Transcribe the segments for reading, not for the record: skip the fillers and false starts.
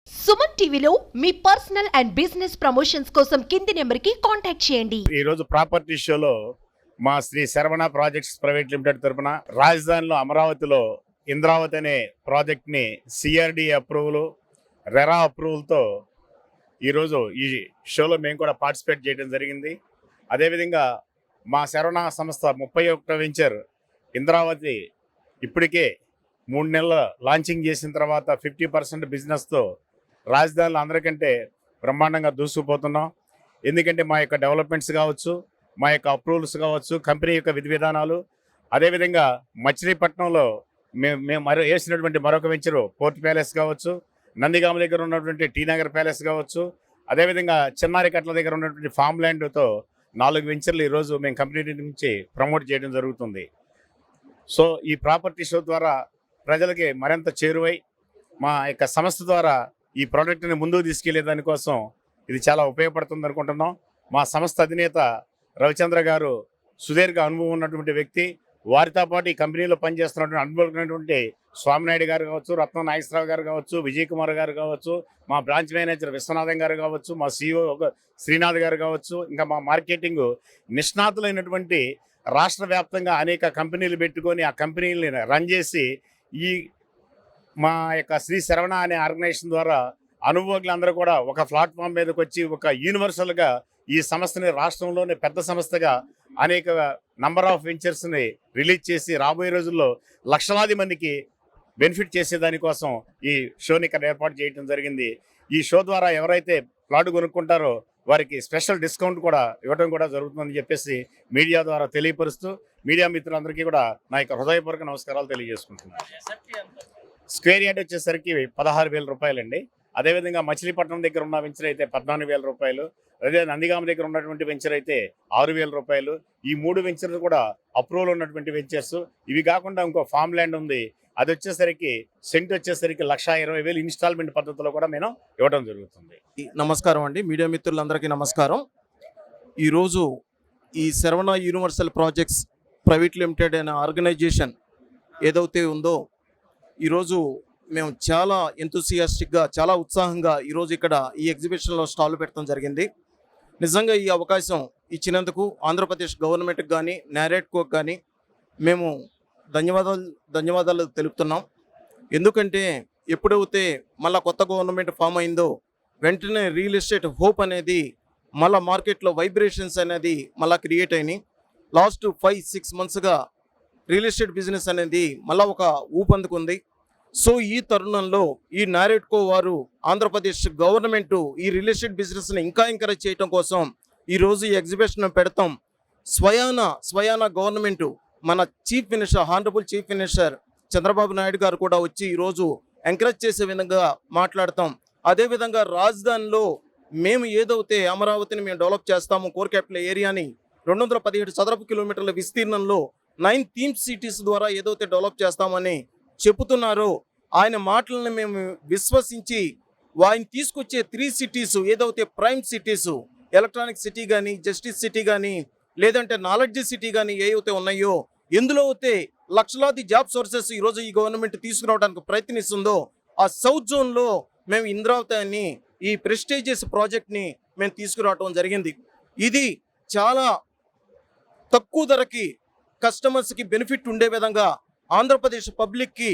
సుమన్ టీవీలో మీ personal and business promotions కోసం కింది నెంబర్కి కాంటాక్ట్ చేయండి. ఈ రోజు ప్రాపర్టీ షోలో మా Shri Saravana projects private limited తరపున రాజధానిలో అమరావతిలో ఇంద్రావతి అనే ప్రాజెక్ట్ని సిఆర్డి అప్రూవల్, రెరా అప్రూవల్తో ఈరోజు ఈ షోలో మేము కూడా పార్టిసిపేట్ చేయడం జరిగింది. అదేవిధంగా మా శరవణ సంస్థ 31వ వెంచర్ ఇంద్రావతి ఇప్పటికే 3 నెలల లాంచింగ్ చేసిన తర్వాత 50% బిజినెస్తో రాజధానిలో అందరికంటే బ్రహ్మాండంగా దూసుకుపోతున్నాం. ఎందుకంటే మా యొక్క డెవలప్మెంట్స్ కావచ్చు, మా యొక్క అప్రూవల్స్ కావచ్చు, కంపెనీ యొక్క విధి విధానాలు, అదేవిధంగా మచిలీపట్నంలో మేము వేసినటువంటి మరొక వెంచరు పోర్ట్ ప్యాలెస్ కావచ్చు, నందిగామ దగ్గర ఉన్నటువంటి టీ నగర్ ప్యాలెస్ కావచ్చు, అదేవిధంగా చిన్నారికట్ల దగ్గర ఉన్నటువంటి ఫామ్ ల్యాండ్తో 4 వెంచర్లు ఈరోజు మేము కంపెనీ నుంచి ప్రమోట్ చేయడం జరుగుతుంది. సో ఈ ప్రాపర్టీ షో ద్వారా ప్రజలకి మరింత చేరువై మా యొక్క సంస్థ ద్వారా ఈ ప్రోడక్ట్ని ముందుకు తీసుకెళ్లే దానికోసం ఇది చాలా ఉపయోగపడుతుంది అనుకుంటున్నాం. మా సంస్థ అధినేత రవిచంద్ర గారు సుదీర్ఘ అనుభవం ఉన్నటువంటి వ్యక్తి. వారితో పాటు ఈ కంపెనీలో పనిచేస్తున్నటువంటి అనుభవమైనటువంటి స్వామినాయుడు గారు కావచ్చు, రత్న నాగేశ్వరరావు గారు కావచ్చు, విజయ్ కుమార్ గారు కావచ్చు, మా బ్రాంచ్ మేనేజర్ విశ్వనాథం గారు కావచ్చు, మా CEO శ్రీనాథ్ గారు కావచ్చు, ఇంకా మా మార్కెటింగ్ నిష్ణాతులైనటువంటి రాష్ట్ర వ్యాప్తంగా అనేక కంపెనీలు పెట్టుకొని ఆ కంపెనీలని రన్ చేసి ఈ మా యొక్క శ్రీ శరవణ అనే ఆర్గనైజేషన్ ద్వారా అనుభవజ్ఞులందరూ కూడా ఒక ప్లాట్ఫామ్ మీదకి వచ్చి ఒక యూనివర్సల్గా ఈ సంస్థని రాష్ట్రంలోనే పెద్ద సంస్థగా అనేక నంబర్ ఆఫ్ వెంచర్స్ని రిలీజ్ చేసి రాబోయే రోజుల్లో లక్షలాది మందికి బెనిఫిట్ చేసేదానికోసం ఈ షోని ఇక్కడ ఏర్పాటు చేయడం జరిగింది. ఈ షో ద్వారా ఎవరైతే ప్లాట్ కొనుక్కుంటారో వారికి స్పెషల్ డిస్కౌంట్ కూడా ఇవ్వడం కూడా జరుగుతుందని చెప్పేసి మీడియా ద్వారా తెలియపరుస్తూ మీడియా మిత్రులందరికీ కూడా నా యొక్క హృదయపూర్వక నమస్కారాలు తెలియజేసుకుంటున్నాను. స్క్వేర్ యార్డ్ వచ్చేసరికి 16,000 రూపాయలండి. అదేవిధంగా మచిలీపట్నం దగ్గర ఉన్న వెంచర్ అయితే 14,000 రూపాయలు, అదే నందిగామ దగ్గర ఉన్నటువంటి వెంచర్ అయితే 6,000 రూపాయలు. ఈ 3 వెంచర్లు కూడా అప్రూవల్ ఉన్నటువంటి వెంచర్స్. ఇవి కాకుండా ఇంకో ఫామ్ ల్యాండ్ ఉంది, అది వచ్చేసరికి సెంట్ వచ్చేసరికి 1,20,000 ఇన్స్టాల్మెంట్ పద్ధతిలో కూడా మేము ఇవ్వడం జరుగుతుంది. నమస్కారం అండి, మీడియా మిత్రులందరికీ నమస్కారం. ఈరోజు ఈ Saravana universal projects private limited అనే ఆర్గనైజేషన్ ఏదైతే ఉందో ఈరోజు మేము చాలా ఎంతూసియాస్టిక్గా, చాలా ఉత్సాహంగా ఈరోజు ఇక్కడ ఈ ఎగ్జిబిషన్లో స్టాల్ పెట్టడం జరిగింది. నిజంగా ఈ అవకాశం ఇచ్చినందుకు ఆంధ్రప్రదేశ్ గవర్నమెంట్కి కానీ నారెట్కో కానీ మేము ధన్యవాదాలు తెలుపుతున్నాం. ఎందుకంటే ఎప్పుడైతే మళ్ళీ కొత్త గవర్నమెంట్ ఫామ్ అయిందో వెంటనే రియల్ ఎస్టేట్ హోప్ అనేది మళ్ళీ మార్కెట్లో వైబ్రేషన్స్ అనేది మళ్ళీ క్రియేట్ అయినాయి. లాస్ట్ 5-6 మంత్స్గా రియల్ ఎస్టేట్ బిజినెస్ అనేది మళ్ళీ ఒక ఊపందుకుంది. సో ఈ తరుణంలో ఈ నారెట్కో వారు ఆంధ్రప్రదేశ్ గవర్నమెంట్ ఈ రియల్ ఎస్టేట్ బిజినెస్ని ఇంకా ఎంకరేజ్ చేయడం కోసం ఈరోజు ఈ ఎగ్జిబిషన్ పెడతాం. స్వయాన గవర్నమెంట్ మన chief minister, honourable chief minister Chandrababu Naidu గారు కూడా వచ్చి ఈరోజు ఎంకరేజ్ చేసే విధంగా మాట్లాడతాం. అదేవిధంగా రాజధానిలో మేము ఏదైతే అమరావతిని మేము డెవలప్ చేస్తాము, కోర్ క్యాపిటల్ ఏరియాని 217 చదరపు కిలోమీటర్ల విస్తీర్ణంలో 9 థీమ్ సిటీస్ ద్వారా ఏదైతే డెవలప్ చేస్తామని చెబుతున్నారో ఆయన మాటలను మేము విశ్వసించి ఆయన తీసుకొచ్చే 3 సిటీస్ ఏదైతే ప్రైమ్ సిటీస్, ఎలక్ట్రానిక్ సిటీ కానీ, జస్టిస్ సిటీ కానీ, లేదంటే నాలెడ్జ్ సిటీ కానీ ఏవైతే ఉన్నాయో ఎందులో అయితే లక్షలాది జాబ్ సోర్సెస్ ఈరోజు ఈ గవర్నమెంట్ తీసుకురావడానికి ప్రయత్నిస్తుందో ఆ సౌత్ జోన్లో మేము ఇంద్రావతి అని ఈ ప్రెస్టీజియస్ ప్రాజెక్ట్ని మేము తీసుకురావడం జరిగింది. ఇది చాలా తక్కువ ధరకి కస్టమర్స్కి బెనిఫిట్ ఉండే విధంగా, ఆంధ్రప్రదేశ్ పబ్లిక్కి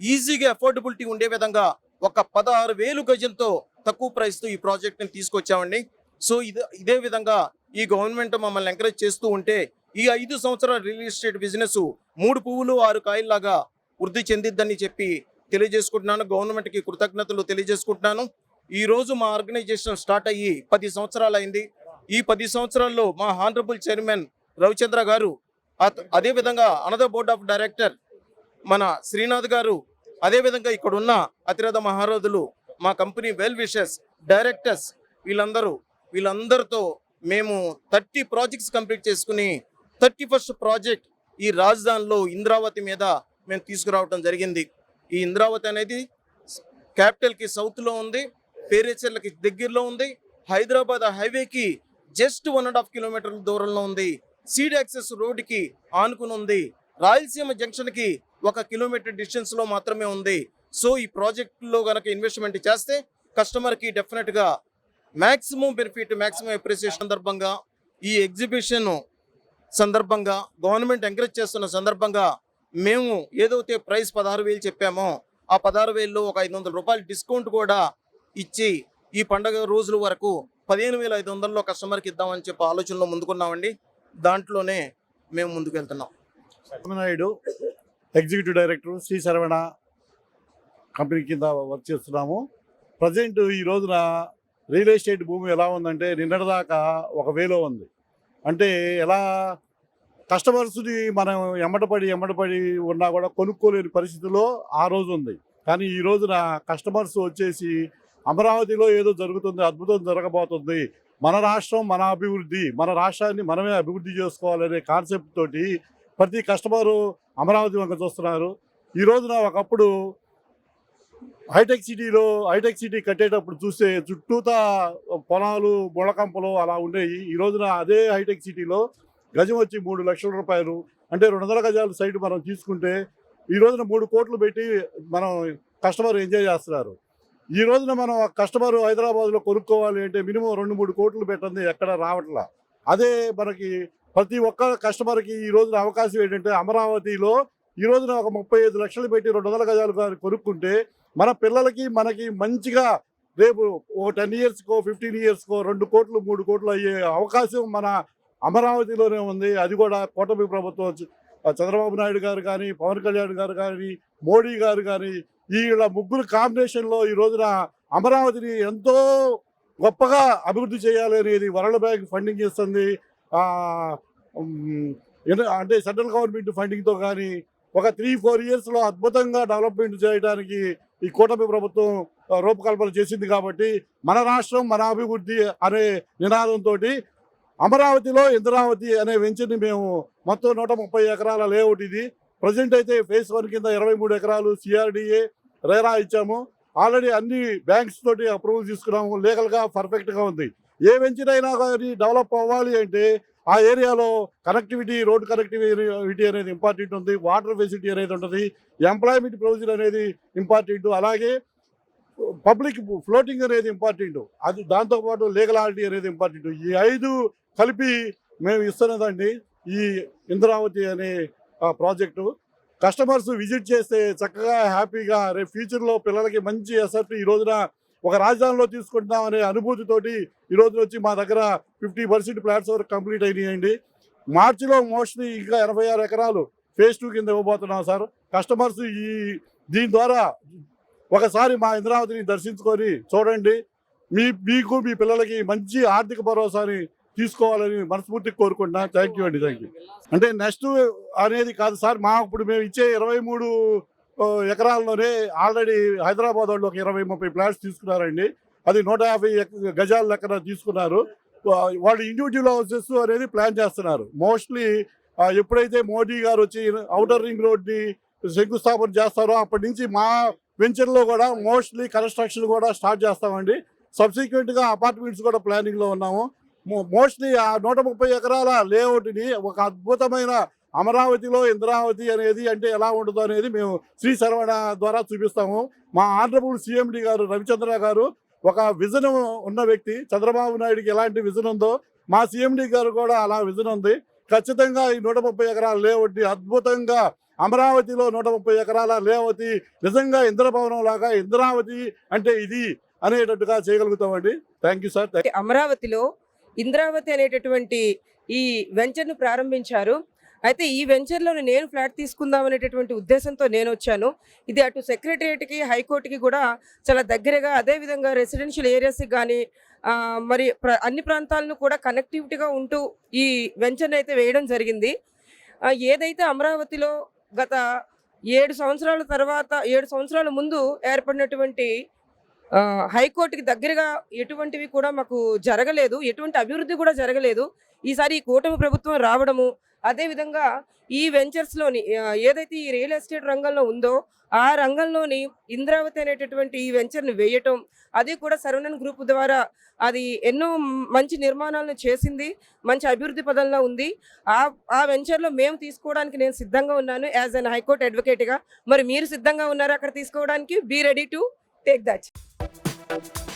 ఈజీగా అఫోర్డబిలిటీ ఉండే విధంగా ఒక 16,000 గజంతో తక్కువ ప్రైస్తో ఈ ప్రాజెక్ట్ని తీసుకొచ్చామండి. సో ఇదే విధంగా ఈ గవర్నమెంట్ మమ్మల్ని ఎంకరేజ్ చేస్తూ ఉంటే ఈ 5 సంవత్సరాల రియల్ ఎస్టేట్ బిజినెస్ 3 పువ్వులు 6 కాయల్లాగా వృద్ధి చెందిద్దని చెప్పి తెలియజేసుకుంటున్నాను. గవర్నమెంట్కి కృతజ్ఞతలు తెలియజేసుకుంటున్నాను. ఈరోజు మా ఆర్గనైజేషన్ స్టార్ట్ అయ్యి 10 సంవత్సరాలు అయింది. ఈ 10 సంవత్సరాల్లో మా హానరబుల్ చైర్మన్ రవిచంద్ర గారు, అదేవిధంగా అనదర్ బోర్డ్ ఆఫ్ డైరెక్టర్ మన శ్రీనాథ్ గారు, అదేవిధంగా ఇక్కడ ఉన్న అతిరథ మహారథులు, మా కంపెనీ వెల్ విషర్స్, డైరెక్టర్స్, వీళ్ళందరితో మేము 30 ప్రాజెక్ట్స్ కంప్లీట్ చేసుకుని 31st ప్రాజెక్ట్ ఈ రాజధానిలో ఇంద్రావతి మీద మేము తీసుకురావడం జరిగింది. ఈ ఇంద్రావతి అనేది క్యాపిటల్కి సౌత్లో ఉంది, పేరేచర్లకి దగ్గరలో ఉంది, హైదరాబాద్ హైవేకి జస్ట్ 1.5 కిలోమీటర్ల దూరంలో ఉంది, సీడ్ యాక్సెస్ రోడ్డుకి ఆనుకుని ఉంది, రాయలసీమ జంక్షన్కి 1 కిలోమీటర్ డిస్టెన్స్లో మాత్రమే ఉంది. సో ఈ ప్రాజెక్టులో కనుక ఇన్వెస్ట్మెంట్ చేస్తే కస్టమర్కి డెఫినెట్గా మ్యాక్సిమం బెనిఫిట్, మ్యాక్సిమం అప్రిసియేషన్ సందర్భంగా ఈ ఎగ్జిబిషన్ సందర్భంగా గవర్నమెంట్ ఎంకరేజ్ చేస్తున్న సందర్భంగా మేము ఏదైతే ప్రైస్ 16,000 చెప్పామో ఆ 16,000లో ఒక 500 రూపాయలు డిస్కౌంట్ కూడా ఇచ్చి ఈ పండగ రోజుల వరకు 15,500లో కస్టమర్కి ఇద్దామని చెప్పి ఆలోచనలో ముందుకున్నామండి. దాంట్లోనే మేము ముందుకు వెళ్తున్నాం. Naidu, executive director Shri Saravana company కింద వర్క్ చేస్తున్నాము. ప్రజెంట్ ఈ రోజున రియల్ ఎస్టేట్ భూమి ఎలా ఉందంటే నిన్నటిదాకా ఒక వేలో ఉంది. అంటే ఎలా కస్టమర్స్ని మనం ఎమ్మటపడి ఉన్నా కూడా కొనుక్కోలేని పరిస్థితిలో ఆ రోజు ఉంది. కానీ ఈ రోజున కస్టమర్స్ వచ్చేసి అమరావతిలో ఏదో జరుగుతుంది, అద్భుతం జరగబోతుంది, మన రాష్ట్రం మన అభివృద్ధి, మన రాష్ట్రాన్ని మనమే అభివృద్ధి చేసుకోవాలనే కాన్సెప్ట్ తోటి ప్రతి కస్టమరు అమరావతి వంక చూస్తున్నారు. ఈ రోజున ఒకప్పుడు హైటెక్ సిటీ కట్టేటప్పుడు చూస్తే చుట్టూతా పొలాలు, ముళ్ళకంపలు అలా ఉండేవి. ఈ రోజున అదే హైటెక్ సిటీలో గజం వచ్చి 3 లక్షల రూపాయలు, అంటే 200 గజాల సైట్ మనం తీసుకుంటే ఈ రోజున 3 కోట్లు పెట్టి మనం కస్టమర్ ఎంజాయ్ చేస్తున్నారు. ఈ రోజున మనం కస్టమర్ హైదరాబాద్లో కొనుక్కోవాలి అంటే మినిమం 2-3 కోట్లు పెట్టండి ఎక్కడ రావట్లా. అదే మనకి ప్రతి ఒక్క కస్టమర్కి ఈ రోజున అవకాశం ఏంటంటే అమరావతిలో ఈ రోజున ఒక 35 లక్షలు పెట్టి 200 గజాలు కొనుక్కుంటే మన పిల్లలకి మనకి మంచిగా రేపు ఓ 10 ఇయర్స్కో 15 ఇయర్స్కో 2 కోట్లు 3 కోట్లు అయ్యే అవకాశం మన అమరావతిలోనే ఉంది. అది కూడా కూటమి ప్రభుత్వం, చంద్రబాబు నాయుడు గారు కానీ, పవన్ కళ్యాణ్ గారు కానీ, మోడీ గారు కానీ, వీళ్ళ ముగ్గురు కాంబినేషన్లో ఈ రోజున అమరావతిని ఎంతో గొప్పగా అభివృద్ధి చేయాలి అనేది వరల్డ్ బ్యాంక్ ఫండింగ్ ఇస్తుంది. అంటే సెంట్రల్ గవర్నమెంట్ ఫండింగ్తో కానీ ఒక 3-4 ఇయర్స్లో అద్భుతంగా డెవలప్మెంట్ చేయడానికి ఈ కూటమి ప్రభుత్వం రూపకల్పన చేసింది. కాబట్టి మన రాష్ట్రం మన అభివృద్ధి అనే నినాదంతో అమరావతిలో ఇంద్రావతి అనే వెంచర్ని మేము మొత్తం 130 ఎకరాల లేఅవుట్ ఇది. ప్రజెంట్ అయితే ఫేజ్ 1 కింద 23 ఎకరాలు సిఆర్డిఏ రేరా ఇచ్చాము. ఆల్రెడీ అన్ని బ్యాంక్స్ తోటి అప్రూవల్ తీసుకున్నాము. లీగల్గా పర్ఫెక్ట్గా ఉంది. ఏ వెంచర్ అయినా కానీ డెవలప్ అవ్వాలి అంటే ఆ ఏరియాలో కనెక్టివిటీ, రోడ్ కనెక్టివిటీ అనేది ఇంపార్టెంట్ ఉంది, వాటర్ ఫెసిలిటీ అనేది ఉంటుంది, ఎంప్లాయ్మెంట్ ప్రొవిజన్ అనేది ఇంపార్టెంట్, అలాగే పబ్లిక్ ఫ్లోటింగ్ అనేది ఇంపార్టెంట్, అది దాంతోపాటు లీగలాలిటీ అనేది ఇంపార్టెంట్. ఈ 5 కలిపి మేము ఇస్తున్నదండి ఈ ఇంద్రావతి అనే ప్రాజెక్టు. కస్టమర్స్ విజిట్ చేస్తే చక్కగా హ్యాపీగా రేపు ఫ్యూచర్లో పిల్లలకి మంచి ఎసెట్ ఈ రోజున ఒక రాజధానిలో తీసుకుంటున్నాం అనే అనుభూతితోటి ఈ రోజున వచ్చి మా దగ్గర 50% ఫ్లాట్స్ వరకు కంప్లీట్ అయినాయండి. మార్చిలో మోస్ట్లీ ఇంకా 86 ఎకరాలు ఫేజ్ 2 కింద ఇవ్వబోతున్నాం సార్. కస్టమర్స్ దీని ద్వారా ఒకసారి మా ఇంద్రావతిని దర్శించుకొని చూడండి. మీకు మీ పిల్లలకి మంచి ఆర్థిక భరోసాని తీసుకోవాలని మనస్ఫూర్తిగా కోరుకుంటున్నా. థ్యాంక్ యూ అండి. Thank you. అంటే నెక్స్ట్ అనేది కాదు సార్, ఇప్పుడు మేము ఇచ్చే 23 ఎకరాల్లోనే ఆల్రెడీ హైదరాబాద్ వాళ్ళు ఒక 20-30 ఫ్లాట్స్ తీసుకున్నారండి. అది 150 గజాల లెక్కన తీసుకున్నారు. వాళ్ళు ఇండివిజువల్ హౌసెస్ అనేది ప్లాన్ చేస్తున్నారు. మోస్ట్లీ ఎప్పుడైతే మోడీ గారు వచ్చి ఔటర్ రింగ్ రోడ్ని శంకుస్థాపన చేస్తారో అప్పటి నుంచి మా వెంచర్లో కూడా మోస్ట్లీ కన్స్ట్రక్షన్ కూడా స్టార్ట్ చేస్తామండి. సబ్సిక్వెంట్గా అపార్ట్మెంట్స్ కూడా ప్లానింగ్లో ఉన్నాము. మోస్ట్లీ ఆ 130 ఎకరాల లేఅవుట్ని ఒక అద్భుతమైన అమరావతిలో ఇంద్రావతి అనేది అంటే ఎలా ఉంటుందో అనేది మేము శ్రీ శరవణ ద్వారా చూపిస్తాము. మా ఆనరబుల్ సిఎండి గారు రవిచంద్ర గారు ఒక విజన్ ఉన్న వ్యక్తి. చంద్రబాబు నాయుడికి ఎలాంటి విజన్ ఉందో మా సిఎండి గారు కూడా అలా విజన్ ఉంది. ఖచ్చితంగా ఈ 130 ఎకరాల లేఅవుట్ని అద్భుతంగా అమరావతిలో 130 ఎకరాల లేఅవతి నిజంగా ఇంద్రభవనం లాగా ఇంద్రావతి అంటే ఇది అనేటట్టుగా చేయగలుగుతామండి. Thank you sir. అమరావతిలో ఇంద్రావతి అనేటటువంటి ఈ వెంచర్ను ప్రారంభించారు. అయితే ఈ వెంచర్లో నేను ఫ్లాట్ తీసుకుందాం అనేటటువంటి ఉద్దేశంతో నేను వచ్చాను. ఇది అటు సెక్రటరియట్కి, హైకోర్టుకి కూడా చాలా దగ్గరగా, అదేవిధంగా రెసిడెన్షియల్ ఏరియాస్కి కానీ మరి అన్ని ప్రాంతాలను కూడా కనెక్టివిటీగా ఉంటూ ఈ వెంచర్ని అయితే వేయడం జరిగింది. ఏదైతే అమరావతిలో గత 7 సంవత్సరాల తర్వాత 7 సంవత్సరాల ముందు ఏర్పడినటువంటి హైకోర్టుకి దగ్గరగా ఎటువంటివి కూడా మాకు జరగలేదు, ఎటువంటి అభివృద్ధి కూడా జరగలేదు. ఈసారి ఈ కూటమి ప్రభుత్వం రావడము, అదేవిధంగా ఈ వెంచర్స్లోని ఏదైతే ఈ రియల్ ఎస్టేట్ రంగంలో ఉందో ఆ రంగంలోని ఇంద్రావతి అనేటటువంటి ఈ వెంచర్ని వేయటం, అది కూడా శరవణన్ గ్రూప్ ద్వారా అది ఎన్నో మంచి నిర్మాణాలను చేసింది, మంచి అభివృద్ధి పదంలో ఉంది. ఆ వెంచర్లో మేము తీసుకోవడానికి నేను సిద్ధంగా ఉన్నాను యాజ్ అన్ హైకోర్టు అడ్వకేట్గా. మరి మీరు సిద్ధంగా ఉన్నారా అక్కడ తీసుకోవడానికి? Be ready to take that. Thank you.